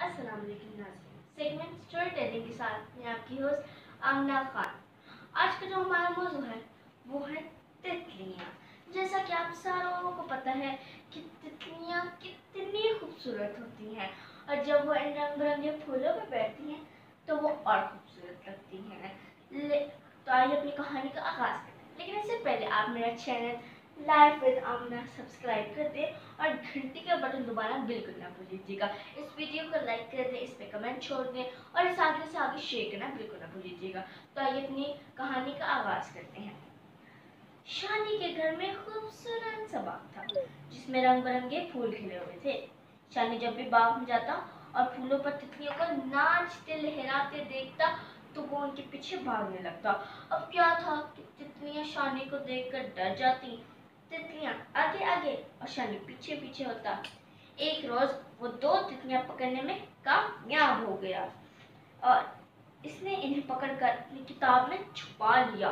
अस्सलाम वालेकुम नाज़रीन, सेगमेंट स्टोरी टेलिंग के साथ मैं आपकी होस्ट आमना खान। आज का जो हमारा मौजू है वो है तितलियाँ। जैसा कि आप सारों को पता है कि तितलियाँ कितनी खूबसूरत होती हैं और जब वो इन रंग बिरंगे फूलों पर बैठती हैं तो वो और खूबसूरत लगती हैं। तो आइए अपनी कहानी का आगाज़ करते हैं, लेकिन इससे पहले आप मेरा channel Life with Amna subscribe कर दें और घंटी का बटन दबाना बिल्कुल ना भूलिएगा। इस वीडियो को लाइक कर दें, इस पे कमेंट छोड़ दें और इस आगे से आगे शेयर करना बिल्कुल ना भूलिएगा। तो आइए अपनी कहानी का आगाज करते हैं। शानी के घर में खूबसूरत सा बाग था जिसमें रंग बिरंगे फूल खिले हुए थे। शानी जब भी बाग में जाता और फूलों पर तितलियों को नाचते लहराते देखता तो वो उनके पीछे भागने लगता। अब क्या था कि तितलियां शानी को देखकर डर जाती। तितलियां आगे आगे और शानी पीछे पीछे होता। एक रोज वो दो तितलियां पकड़ने में कामयाब हो गया और इसने इन्हें पकड़कर अपनी किताब में छुपा लिया।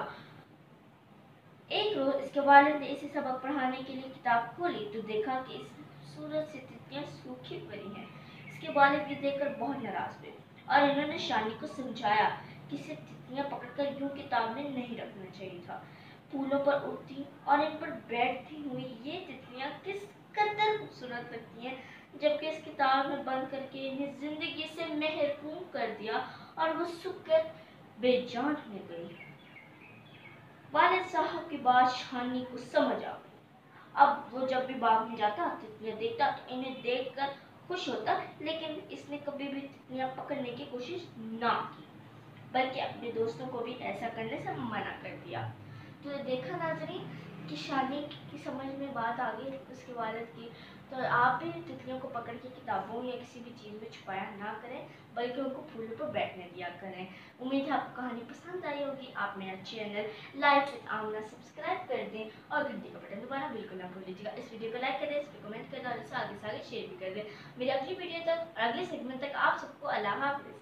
एक रोज इसके वालिद ने इसे सबक पढ़ाने के लिए किताब खोली तो देखा कि इस खूबसूरत सी तितलियां सूखी पड़ी हैं। इसके वालिद ये देखकर बहुत नाराज हुए और इन्होंने शानी को समझाया कि इसे तितलियां पकड़कर यूं किताब में नहीं रखना चाहिए था। फूलों पर उड़ती और इन पर बैठती हुई ये तितलियां किस कदर खूबसूरत लगती हैं, जबकि इस किताब में बंद करके इन्हें जिंदगी से महरूम कर दिया और वो सूख कर बेजान हो गई। वालिद साहब की बात शानी को समझ आ गई। अब वो जब भी बाग में जाता तितलियां देखता तो इन्हें देखकर खुश होता, लेकिन इसने कभी भी तितलियां पकड़ने की कोशिश ना की, बल्कि अपने दोस्तों को भी ऐसा करने से मना कर दिया। तो देखा नाज़रीन कि शानी की समझ में बात आ गई उसके वालिद की। तो आप भी तितलियों को पकड़ के किताबों या किसी भी चीज़ में छुपाया ना करें, बल्कि उनको फूलों पर बैठने दिया करें। उम्मीद है आपको कहानी पसंद आई होगी। आप मेरा channel Life with Amna subscribe कर दें और घंटी का बटन दबाना बिल्कुल ना भूल लीजिएगा। इस वीडियो को लाइक करें, इस पर कमेंट करें और इसे आगे से आगे शेयर भी कर दें। मेरी अगली वीडियो तक और अगले सेगमेंट तक आप सबको अल्लाह हाफिज़।